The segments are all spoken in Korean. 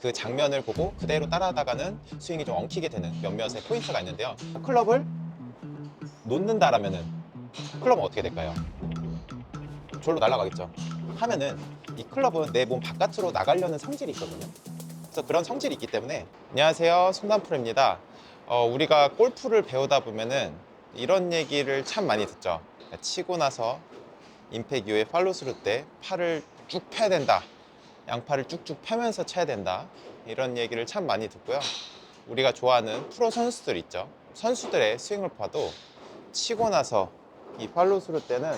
그 장면을 보고 그대로 따라하다가는 스윙이 좀 엉키게 되는 몇몇의 포인트가 있는데요. 클럽을 놓는다라면은 클럽은 어떻게 될까요? 절로 날아가겠죠. 하면은 이 클럽은 내 몸 바깥으로 나가려는 성질이 있거든요. 그래서 그런 성질이 있기 때문에. 안녕하세요, 손남프로입니다. 우리가 골프를 배우다 보면은 이런 얘기를 참 많이 듣죠. 그러니까 치고 나서 임팩 이후에 팔로스루 때 팔을 쭉 펴야 된다, 양팔을 쭉쭉 펴면서 쳐야 된다, 이런 얘기를 참 많이 듣고요. 우리가 좋아하는 프로 선수들 있죠. 선수들의 스윙을 봐도 치고 나서 이 팔로스루 때는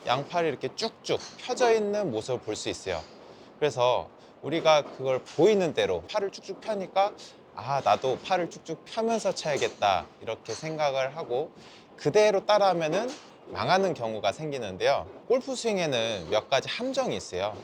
양팔이 이렇게 쭉쭉 펴져 있는 모습을 볼 수 있어요. 그래서 우리가 그걸 보이는 대로 팔을 쭉쭉 펴니까 나도 팔을 쭉쭉 펴면서 쳐야겠다, 이렇게 생각을 하고 그대로 따라하면은 망하는 경우가 생기는데요. 골프 스윙에는 몇 가지 함정이 있어요.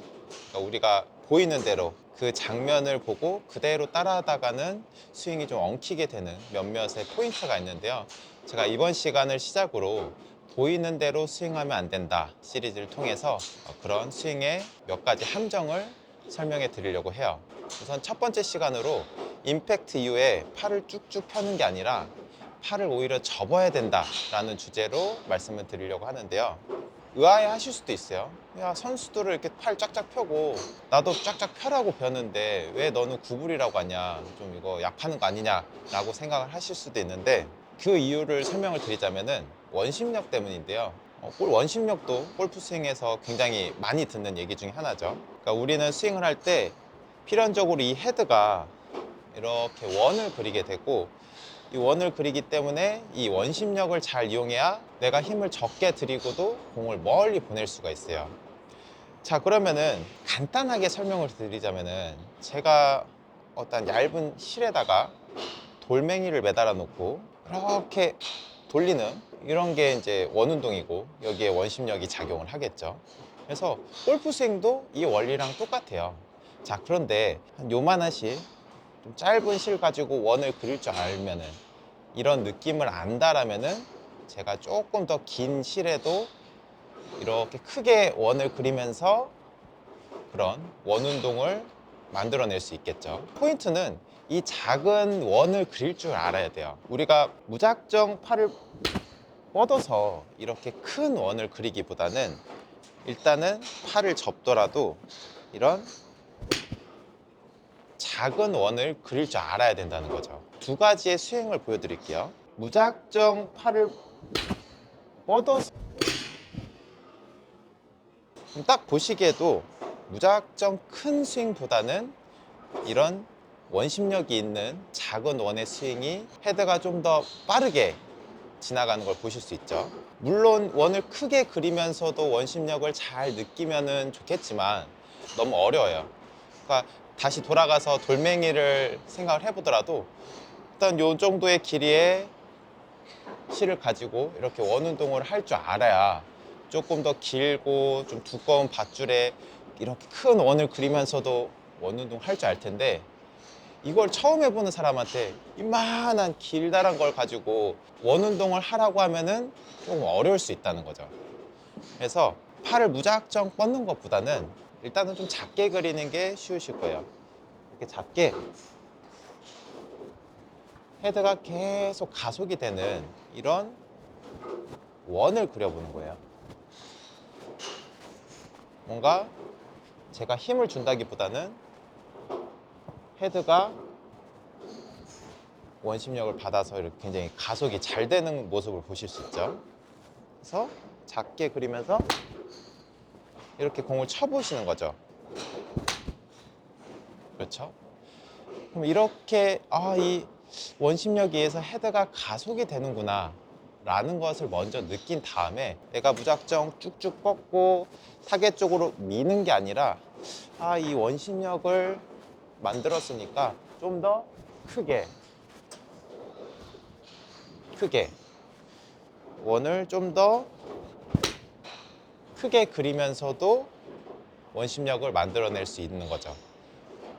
그러니까 우리가 보이는 대로 그 장면을 보고 그대로 따라하다가는 스윙이 좀 엉키게 되는 몇몇의 포인트가 있는데요. 제가 이번 시간을 시작으로 보이는 대로 스윙하면 안 된다 시리즈를 통해서 그런 스윙의 몇 가지 함정을 설명해 드리려고 해요. 우선 첫 번째 시간으로 임팩트 이후에 팔을 쭉쭉 펴는 게 아니라 팔을 오히려 접어야 된다라는 주제로 말씀을 드리려고 하는데요. 의아해 하실 수도 있어요. 야, 선수들을 이렇게 팔 쫙쫙 펴고 나도 쫙쫙 펴라고 배웠는데 왜 너는 구부리라고 하냐, 좀 이거 약하는 거 아니냐 라고 생각을 하실 수도 있는데, 그 이유를 설명을 드리자면은 원심력 때문인데요. 원심력도 골프 스윙에서 굉장히 많이 듣는 얘기 중에 하나죠. 그러니까 우리는 스윙을 할 때 필연적으로 이 헤드가 이렇게 원을 그리게 되고, 이 원을 그리기 때문에 이 원심력을 잘 이용해야 내가 힘을 적게 들이고도 공을 멀리 보낼 수가 있어요. 자, 그러면은 간단하게 설명을 드리자면은, 제가 어떤 얇은 실에다가 돌멩이를 매달아 놓고 이렇게 돌리는 이런 게 이제 원운동이고, 여기에 원심력이 작용을 하겠죠. 그래서 골프 스윙도 이 원리랑 똑같아요. 자, 그런데 한 요만한 실, 좀 짧은 실 가지고 원을 그릴 줄 알면은, 이런 느낌을 안다라면은 제가 조금 더 긴 실에도 이렇게 크게 원을 그리면서 그런 원 운동을 만들어낼 수 있겠죠. 포인트는 이 작은 원을 그릴 줄 알아야 돼요. 우리가 무작정 팔을 뻗어서 이렇게 큰 원을 그리기보다는 일단은 팔을 접더라도 이런 작은 원을 그릴 줄 알아야 된다는 거죠. 두 가지의 스윙을 보여드릴게요. 무작정 팔을 뻗어서, 딱 보시기에도 무작정 큰 스윙보다는 이런 원심력이 있는 작은 원의 스윙이 헤드가 좀 더 빠르게 지나가는 걸 보실 수 있죠. 물론 원을 크게 그리면서도 원심력을 잘 느끼면 좋겠지만 너무 어려워요. 그러니까 다시 돌아가서 돌멩이를 생각을 해보더라도 일단 요 정도의 길이의 실을 가지고 이렇게 원 운동을 할 줄 알아야 조금 더 길고 좀 두꺼운 밧줄에 이렇게 큰 원을 그리면서도 원 운동 할 줄 알 텐데, 이걸 처음 해보는 사람한테 이만한 길다란 걸 가지고 원 운동을 하라고 하면은 조금 어려울 수 있다는 거죠. 그래서 팔을 무작정 뻗는 것보다는 일단은 좀 작게 그리는 게 쉬우실 거예요. 이렇게 작게 헤드가 계속 가속이 되는 이런 원을 그려보는 거예요. 뭔가 제가 힘을 준다기보다는 헤드가 원심력을 받아서 이렇게 굉장히 가속이 잘 되는 모습을 보실 수 있죠. 그래서 작게 그리면서 이렇게 공을 쳐보시는 거죠. 그렇죠? 그럼 이렇게 이 원심력에 의해서 헤드가 가속이 되는구나 라는 것을 먼저 느낀 다음에, 내가 무작정 쭉쭉 뻗고 타겟 쪽으로 미는 게 아니라 이 원심력을 만들었으니까 좀 더 크게 원을 좀 더 크게 그리면서도 원심력을 만들어낼 수 있는 거죠.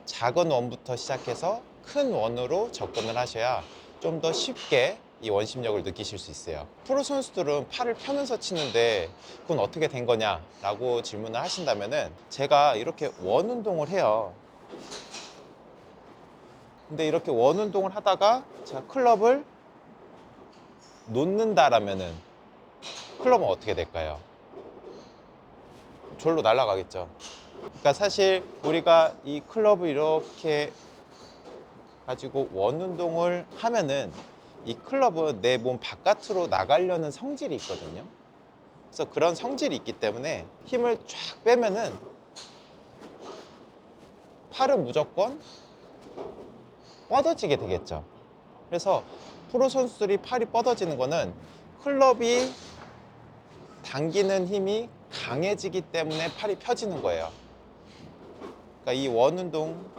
작은 원부터 시작해서 큰 원으로 접근을 하셔야 좀 더 쉽게 이 원심력을 느끼실 수 있어요. 프로 선수들은 팔을 펴면서 치는데 그건 어떻게 된 거냐 라고 질문을 하신다면은, 제가 이렇게 원 운동을 해요. 근데 이렇게 원 운동을 하다가 제가 클럽을 놓는다라면은 클럽은 어떻게 될까요? 절로 날아가겠죠. 그러니까 사실 우리가 이 클럽을 이렇게 가지고 원 운동을 하면은 이 클럽은 내 몸 바깥으로 나가려는 성질이 있거든요. 그래서 그런 성질이 있기 때문에 힘을 쫙 빼면은 팔은 무조건 뻗어지게 되겠죠. 그래서 프로 선수들이 팔이 뻗어지는 거는 클럽이 당기는 힘이 강해지기 때문에 팔이 펴지는 거예요. 그러니까 이 원 운동,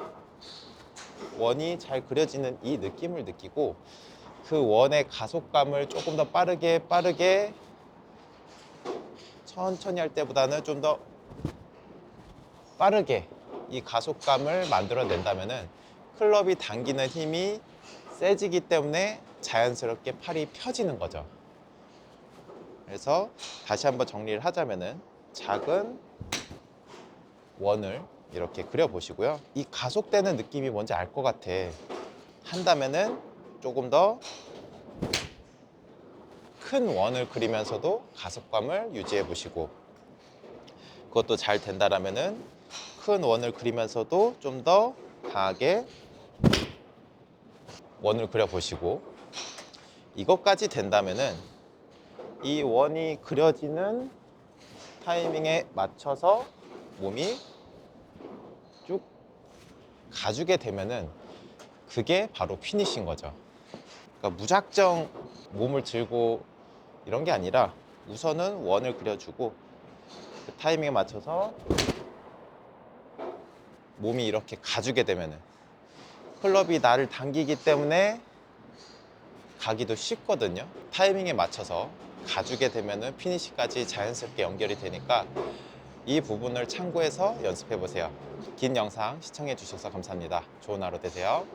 원이 잘 그려지는 이 느낌을 느끼고 그 원의 가속감을 조금 더 빠르게 천천히 할 때보다는 좀 더 빠르게 이 가속감을 만들어낸다면은 클럽이 당기는 힘이 세지기 때문에 자연스럽게 팔이 펴지는 거죠. 그래서 다시 한번 정리를 하자면은 작은 원을 이렇게 그려 보시고요. 이 가속되는 느낌이 뭔지 알 것 같아 한다면은 조금 더 큰 원을 그리면서도 가속감을 유지해 보시고, 그것도 잘 된다라면은 큰 원을 그리면서도 좀 더 강하게 원을 그려 보시고, 이것까지 된다면은 이 원이 그려지는 타이밍에 맞춰서 몸이 쭉 가주게 되면은 그게 바로 피니시인 거죠. 그러니까 무작정 몸을 들고 이런 게 아니라 우선은 원을 그려주고 그 타이밍에 맞춰서 몸이 이렇게 가주게 되면은 클럽이 나를 당기기 때문에 가기도 쉽거든요. 타이밍에 맞춰서 가주게 되면은 피니시까지 자연스럽게 연결이 되니까 이 부분을 참고해서 연습해 보세요. 긴 영상 시청해 주셔서 감사합니다. 좋은 하루 되세요.